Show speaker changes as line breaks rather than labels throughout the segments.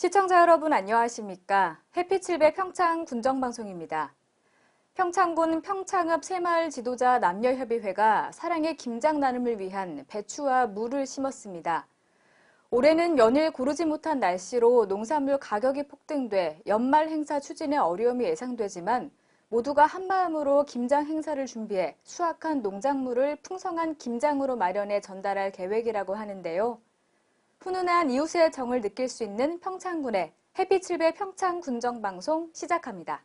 시청자 여러분 안녕하십니까? 해피7배 평창 군정방송입니다. 평창군 평창읍 새마을 지도자 남녀협의회가 사랑의 김장 나눔을 위한 배추와 물을 심었습니다. 올해는 연일 고르지 못한 날씨로 농산물 가격이 폭등돼 연말 행사 추진에 어려움이 예상되지만 모두가 한마음으로 김장 행사를 준비해 수확한 농작물을 풍성한 김장으로 마련해 전달할 계획이라고 하는데요. 훈훈한 이웃의 정을 느낄 수 있는 평창군의 해피7배 평창 군정방송 시작합니다.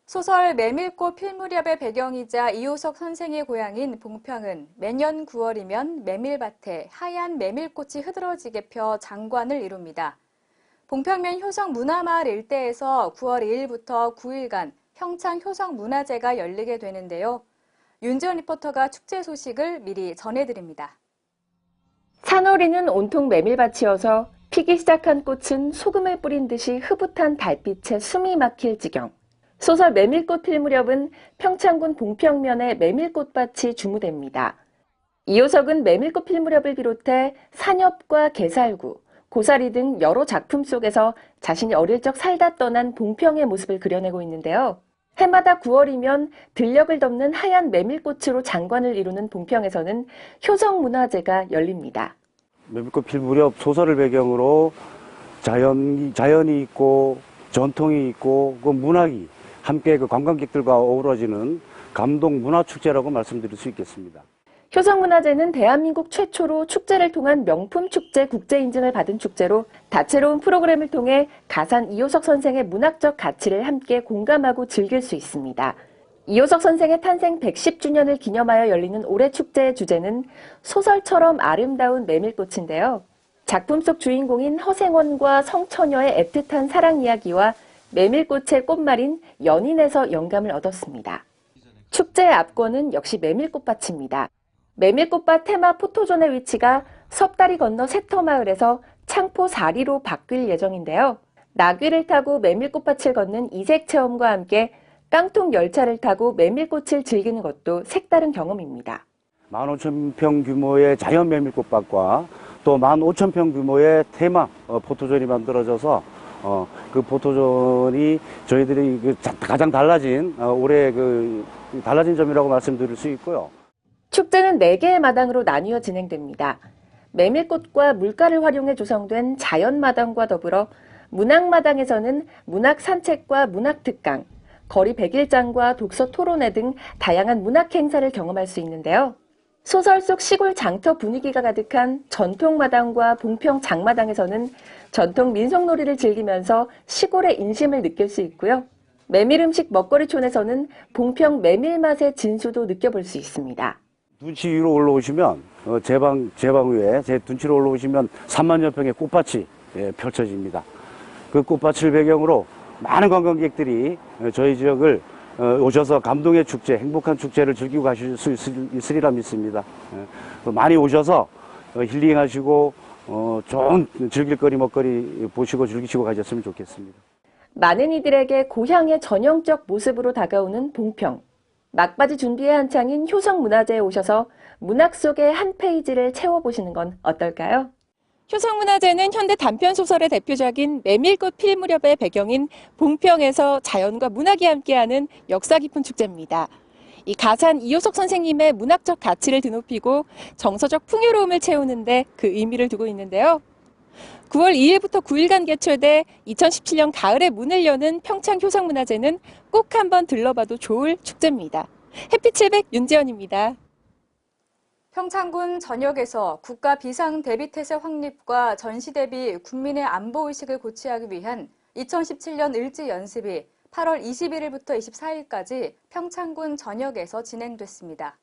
소설 메밀꽃 필무렵의 배경이자 이효석 선생의 고향인 봉평은 매년 9월이면 메밀밭에 하얀 메밀꽃이 흐드러지게 펴 장관을 이룹니다. 봉평면 효성문화마을 일대에서 9월 2일부터 9일간 평창 효성문화제가 열리게 되는데요. 윤지원 리포터가 축제 소식을 미리 전해드립니다.
산허리는 온통 메밀밭이어서 피기 시작한 꽃은 소금을 뿌린 듯이 흐뭇한 달빛에 숨이 막힐 지경. 소설 메밀꽃 필 무렵은 평창군 봉평면의 메밀꽃밭이 주무됩니다. 이효석은 메밀꽃 필 무렵을 비롯해 산엽과 게살구, 고사리 등 여러 작품 속에서 자신이 어릴 적 살다 떠난 봉평의 모습을 그려내고 있는데요. 해마다 9월이면 들녘을 덮는 하얀 메밀꽃으로 장관을 이루는 봉평에서는 효성문화제가 열립니다.
메밀꽃 필 무렵 소설을 배경으로 자연이 있고 전통이 있고 그 문학이 함께 그 관광객들과 어우러지는 감동 문화축제라고 말씀드릴 수 있겠습니다.
효성문화제는 대한민국 최초로 축제를 통한 명품 축제 국제 인증을 받은 축제로 다채로운 프로그램을 통해 가산 이효석 선생의 문학적 가치를 함께 공감하고 즐길 수 있습니다. 이효석 선생의 탄생 110주년을 기념하여 열리는 올해 축제의 주제는 소설처럼 아름다운 메밀꽃인데요. 작품 속 주인공인 허생원과 성처녀의 애틋한 사랑 이야기와 메밀꽃의 꽃말인 연인에서 영감을 얻었습니다. 축제의 압권은 역시 메밀꽃밭입니다. 메밀꽃밭 테마 포토존의 위치가 섭다리 건너 세터마을에서 창포 4리로 바뀔 예정인데요. 나귀를 타고 메밀꽃밭을 걷는 이색 체험과 함께 깡통 열차를 타고 메밀꽃을 즐기는 것도 색다른 경험입니다.
15,000평 규모의 자연 메밀꽃밭과 또 15,000평 규모의 테마 포토존이 만들어져서 그 포토존이 저희들이 가장 달라진 올해 달라진 점이라고 말씀드릴 수 있고요.
축제는 4개의 마당으로 나뉘어 진행됩니다. 메밀꽃과 물가를 활용해 조성된 자연마당과 더불어 문학마당에서는 문학 산책과 문학 특강, 거리 백일장과 독서 토론회 등 다양한 문학 행사를 경험할 수 있는데요. 소설 속 시골 장터 분위기가 가득한 전통마당과 봉평 장마당에서는 전통 민속놀이를 즐기면서 시골의 인심을 느낄 수 있고요. 메밀음식 먹거리촌에서는 봉평 메밀맛의 진수도 느껴볼 수 있습니다.
둔치 위로 올라오시면 제방 위에 제 둔치로 올라오시면 3만여 평의 꽃밭이 펼쳐집니다. 그 꽃밭을 배경으로 많은 관광객들이 저희 지역을 오셔서 감동의 축제, 행복한 축제를 즐기고 가실 수 있으리라 믿습니다. 많이 오셔서 힐링하시고 좋은 즐길거리 먹거리 보시고 즐기시고 가셨으면 좋겠습니다.
많은 이들에게 고향의 전형적 모습으로 다가오는 봉평. 막바지 준비에 한창인 효성문화제에 오셔서 문학 속의 한 페이지를 채워보시는 건 어떨까요? 효성문화제는 현대 단편소설의 대표작인 메밀꽃 필 무렵의 배경인 봉평에서 자연과 문학이 함께하는 역사 깊은 축제입니다. 이 가산 이효석 선생님의 문학적 가치를 드높이고 정서적 풍요로움을 채우는데 그 의미를 두고 있는데요. 9월 2일부터 9일간 개최돼 2017년 가을에 문을 여는 평창 효성문화제는 꼭 한번 들러봐도 좋을 축제입니다. 해피700 윤지연입니다.
평창군 전역에서 국가 비상 대비태세 확립과 전시 대비 국민의 안보의식을 고취하기 위한 2017년 을지 연습이 8월 21일부터 24일까지 평창군 전역에서 진행됐습니다.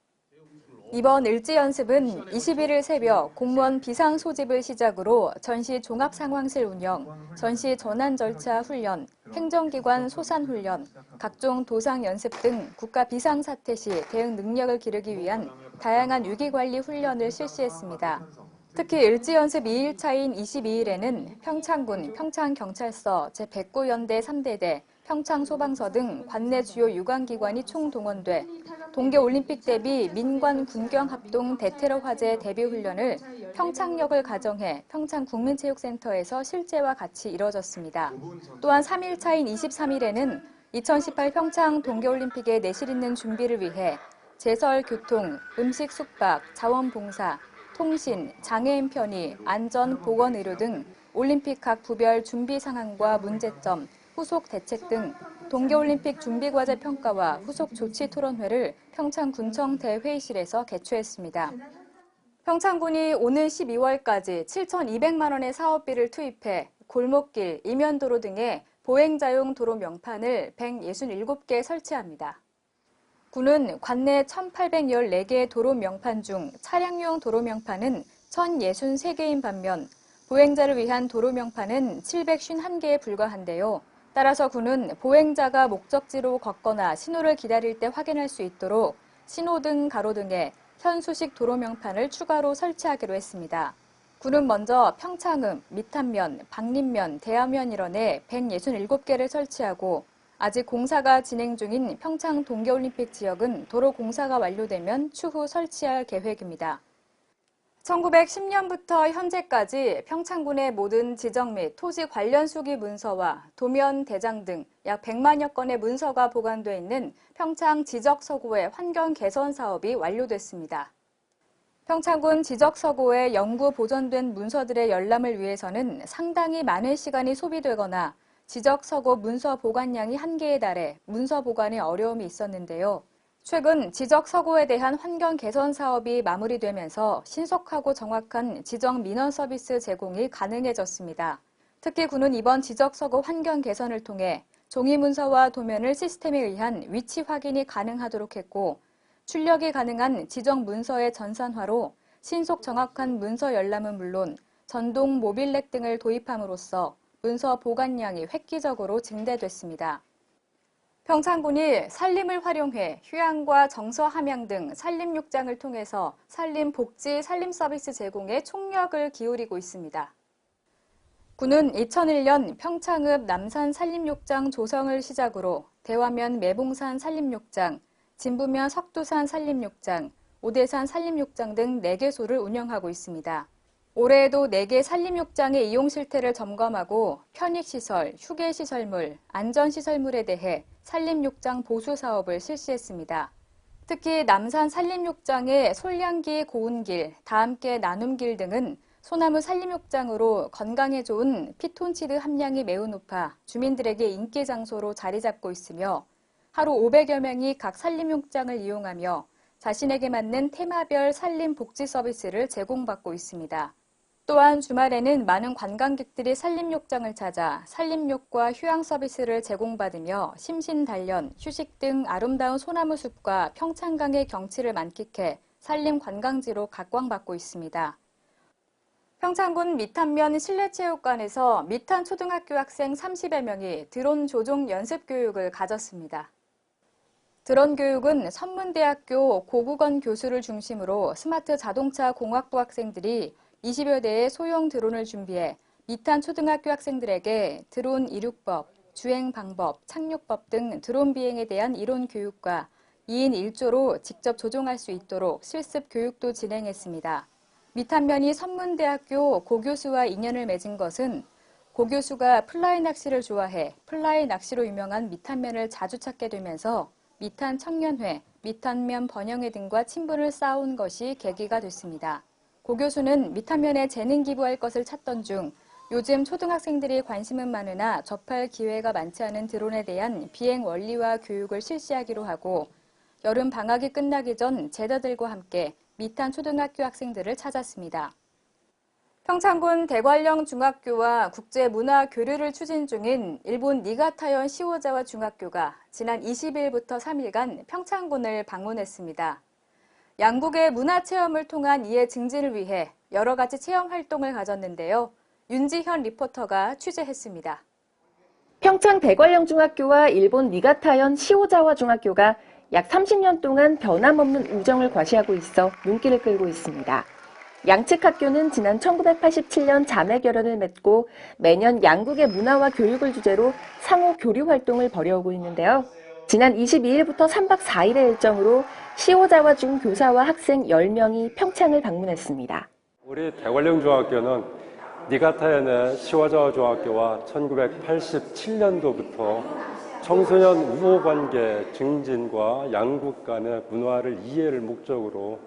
이번 을지 연습은 21일 새벽 공무원 비상 소집을 시작으로 전시 종합상황실 운영, 전시 전환 절차 훈련, 행정기관 소산 훈련, 각종 도상 연습 등 국가 비상사태 시 대응 능력을 기르기 위한 다양한 위기관리 훈련을 실시했습니다. 특히 을지 연습 2일차인 22일에는 평창군 평창경찰서 제109연대 3대대 평창소방서 등 관내 주요 유관기관이 총동원돼 동계올림픽 대비 민관 군경 합동 대테러 화재 대비 훈련을 평창역을 가정해 평창국민체육센터에서 실제와 같이 이뤄졌습니다. 또한 3일차인 23일에는 2018 평창 동계올림픽에 내실 있는 준비를 위해 제설, 교통, 음식, 숙박, 자원봉사, 통신, 장애인 편의, 안전, 보건 의료 등 올림픽 각 부별 준비 상황과 문제점, 후속 대책 등 동계올림픽 준비과제 평가와 후속 조치 토론회를 평창군청 대회의실에서 개최했습니다. 평창군이 오는 12월까지 7,200만 원의 사업비를 투입해 골목길, 이면도로 등에 보행자용 도로 명판을 167개 설치합니다. 군은 관내 1,814개의 도로 명판 중 차량용 도로 명판은 1,063개인 반면 보행자를 위한 도로 명판은 751개에 불과한데요. 따라서 군은 보행자가 목적지로 걷거나 신호를 기다릴 때 확인할 수 있도록 신호등, 가로등에 현수식 도로 명판을 추가로 설치하기로 했습니다. 군은 먼저 평창읍, 밑안면, 박림면, 대암면 일원에 167개를 설치하고 아직 공사가 진행 중인 평창 동계올림픽 지역은 도로 공사가 완료되면 추후 설치할 계획입니다. 1910년부터 현재까지 평창군의 모든 지정 및 토지 관련 수기 문서와 도면, 대장 등 약 100만여 건의 문서가 보관돼 있는 평창 지적서고의 환경 개선 사업이 완료됐습니다. 평창군 지적서고에 영구 보존된 문서들의 열람을 위해서는 상당히 많은 시간이 소비되거나 지적서고 문서 보관량이 한계에 달해 문서 보관에 어려움이 있었는데요. 최근 지적서고에 대한 환경 개선 사업이 마무리되면서 신속하고 정확한 지적 민원 서비스 제공이 가능해졌습니다. 특히 군은 이번 지적서고 환경 개선을 통해 종이 문서와 도면을 시스템에 의한 위치 확인이 가능하도록 했고 출력이 가능한 지적 문서의 전산화로 신속 정확한 문서 열람은 물론 전동 모빌렉 등을 도입함으로써 문서 보관량이 획기적으로 증대됐습니다. 평창군이 산림을 활용해 휴양과 정서 함양 등 산림욕장을 통해서 산림 복지, 산림 서비스 제공에 총력을 기울이고 있습니다. 군은 2001년 평창읍 남산 산림욕장 조성을 시작으로 대화면 매봉산 산림욕장, 진부면 석두산 산림욕장, 오대산 산림욕장 등 4개소를 운영하고 있습니다. 올해에도 4개 산림욕장의 이용 실태를 점검하고 편익시설, 휴게시설물, 안전시설물에 대해 산림욕장 보수 사업을 실시했습니다. 특히 남산 산림욕장의 솔량기 고운길, 다함께 나눔길 등은 소나무 산림욕장으로 건강에 좋은 피톤치드 함량이 매우 높아 주민들에게 인기 장소로 자리 잡고 있으며 하루 500여 명이 각 산림욕장을 이용하며 자신에게 맞는 테마별 산림 복지 서비스를 제공받고 있습니다. 또한 주말에는 많은 관광객들이 산림욕장을 찾아 산림욕과 휴양 서비스를 제공받으며 심신단련, 휴식 등 아름다운 소나무 숲과 평창강의 경치를 만끽해 산림 관광지로 각광받고 있습니다. 평창군 밑안면 실내체육관에서 밑안 초등학교 학생 30여 명이 드론 조종 연습 교육을 가졌습니다. 드론 교육은 선문대학교 고국원 교수를 중심으로 스마트 자동차 공학부 학생들이 20여 대의 소형 드론을 준비해 밑안 초등학교 학생들에게 드론 이륙법, 주행 방법, 착륙법 등 드론 비행에 대한 이론 교육과 2인 1조로 직접 조종할 수 있도록 실습 교육도 진행했습니다. 밑안면이 선문대학교 고 교수와 인연을 맺은 것은 고 교수가 플라이 낚시를 좋아해 플라이 낚시로 유명한 밑안면을 자주 찾게 되면서 밑안 청년회, 밑안면 번영회 등과 친분을 쌓아온 것이 계기가 됐습니다. 고 교수는 밑안면에 재능 기부할 것을 찾던 중 요즘 초등학생들이 관심은 많으나 접할 기회가 많지 않은 드론에 대한 비행 원리와 교육을 실시하기로 하고 여름 방학이 끝나기 전 제자들과 함께 밑안 초등학교 학생들을 찾았습니다. 평창군 대관령 중학교와 국제문화 교류를 추진 중인 일본 니가타현 시오자와 중학교가 지난 20일부터 3일간 평창군을 방문했습니다. 양국의 문화체험을 통한 이해 증진을 위해 여러 가지 체험 활동을 가졌는데요. 윤지현 리포터가 취재했습니다.
평창 대관령 중학교와 일본 니가타현 시오자와 중학교가 약 30년 동안 변함없는 우정을 과시하고 있어 눈길을 끌고 있습니다. 양측 학교는 지난 1987년 자매 결연을 맺고 매년 양국의 문화와 교육을 주제로 상호 교류 활동을 벌여오고 있는데요. 지난 22일부터 3박 4일의 일정으로 시호자와 중 교사와 학생 10명이 평창을 방문했습니다.
우리 대관령 중학교는 니가타현의 시와자와 중학교와 1987년도부터 청소년 우호 관계 증진과 양국 간의 문화를 이해를 목적으로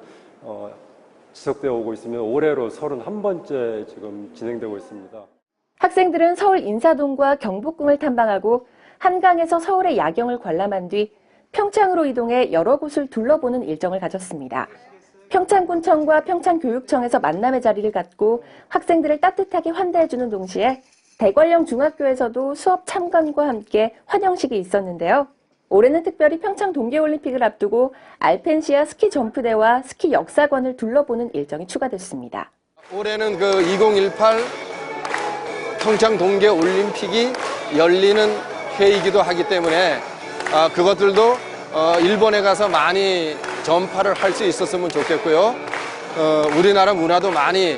지속되어 오고 있으며 올해로 31번째 지금 진행되고 있습니다.
학생들은 서울 인사동과 경복궁을 탐방하고 한강에서 서울의 야경을 관람한 뒤 평창으로 이동해 여러 곳을 둘러보는 일정을 가졌습니다. 평창군청과 평창교육청에서 만남의 자리를 갖고 학생들을 따뜻하게 환대해주는 동시에 대관령 중학교에서도 수업 참관과 함께 환영식이 있었는데요. 올해는 특별히 평창 동계올림픽을 앞두고 알펜시아 스키 점프대와 스키 역사관을 둘러보는 일정이 추가됐습니다.
올해는 2018 평창 동계올림픽이 열리는 해이기도 하기 때문에 그것들도 일본에 가서 많이 전파를 할 수 있었으면 좋겠고요. 우리나라 문화도 많이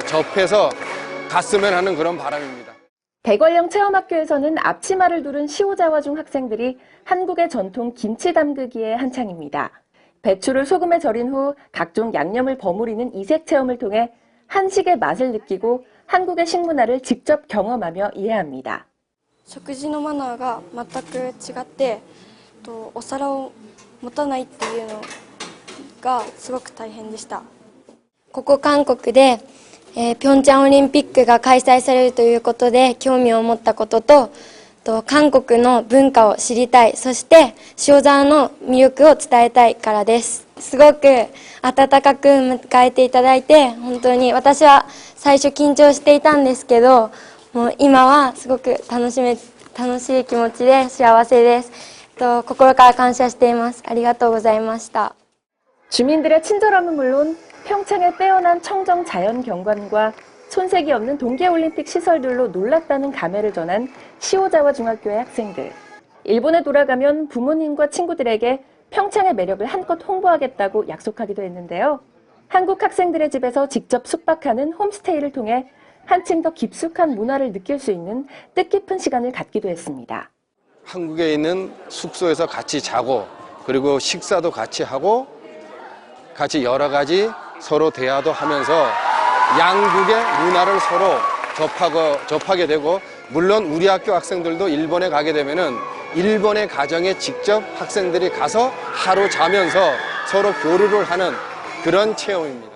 접해서 갔으면 하는 그런 바람입니다.
대관령 체험학교에서는 앞치마를 두른 시호자와 중 학생들이 한국의 전통 김치 담그기에 한창입니다. 배추를 소금에 절인 후 각종 양념을 버무리는 이색 체험을 통해 한식의 맛을 느끼고 한국의 식문화를 직접 경험하며 이해합니다.
食事のマナーが全く違ってお皿を持たないっていうのがすごく大変でした。ここ韓国で、平昌オリンピックが開催されるということで興味を持ったことと、韓国の文化を知りたい、そして塩沢の魅力を伝えたいからです。すごく温かく迎えていただいて、本当に私は最初緊張していたんですけど、もう今はすごく楽しい気持ちで幸せです。心から感謝しています。ありがとうございました。
주민들의 친절함은 물론 평창의 빼어난 청정 자연 경관과 손색이 없는 동계올림픽 시설들로 놀랐다는 감회를 전한 시호자와 중학교의 학생들. 일본에 돌아가면 부모님과 친구들에게 평창의 매력을 한껏 홍보하겠다고 약속하기도 했는데요. 한국 학생들의 집에서 직접 숙박하는 홈스테이를 통해 한층 더 깊숙한 문화를 느낄 수 있는 뜻깊은 시간을 갖기도 했습니다.
한국에 있는 숙소에서 같이 자고 그리고 식사도 같이 하고 같이 여러 가지 서로 대화도 하면서 양국의 문화를 서로 접하게 되고, 물론 우리 학교 학생들도 일본에 가게 되면은 일본의 가정에 직접 학생들이 가서 하루 자면서 서로 교류를 하는 그런 체험입니다.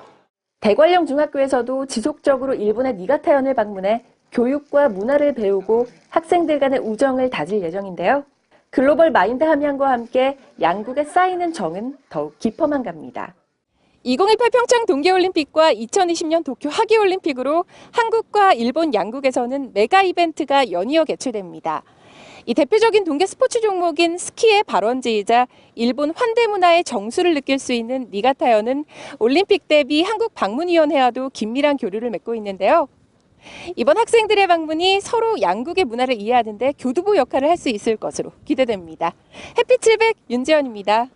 대관령 중학교에서도 지속적으로 일본의 니가타현을 방문해 교육과 문화를 배우고 학생들 간의 우정을 다질 예정인데요. 글로벌 마인드 함양과 함께 양국에 쌓이는 정은 더욱 깊어만 갑니다.
2018 평창 동계올림픽과 2020년 도쿄 하계올림픽으로 한국과 일본 양국에서는 메가 이벤트가 연이어 개최됩니다. 이 대표적인 동계 스포츠 종목인 스키의 발원지이자 일본 환대 문화의 정수를 느낄 수 있는 니가타현은 올림픽 대비 한국 방문위원회와도 긴밀한 교류를 맺고 있는데요. 이번 학생들의 방문이 서로 양국의 문화를 이해하는 데 교두보 역할을 할 수 있을 것으로 기대됩니다. 해피 700 윤지연입니다.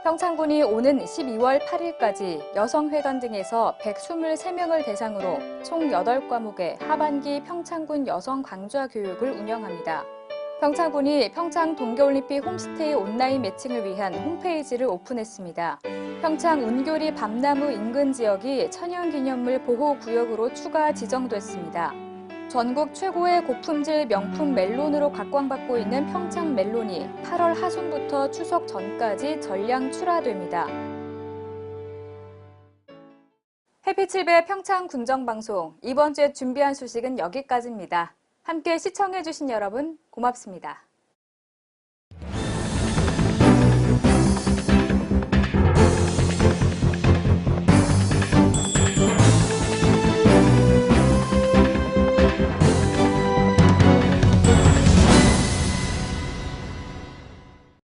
평창군이 오는 12월 8일까지 여성회관 등에서 123명을 대상으로 총 8과목의 하반기 평창군 여성 강좌 교육을 운영합니다. 평창군이 평창 동계올림픽 홈스테이 온라인 매칭을 위한 홈페이지를 오픈했습니다. 평창 운교리 밤나무 인근 지역이 천연기념물 보호구역으로 추가 지정됐습니다. 전국 최고의 고품질 명품 멜론으로 각광받고 있는 평창 멜론이 8월 하순부터 추석 전까지 전량 출하됩니다. 해피7배 평창 군정방송, 이번 주에 준비한 소식은 여기까지입니다. 함께 시청해주신 여러분 고맙습니다.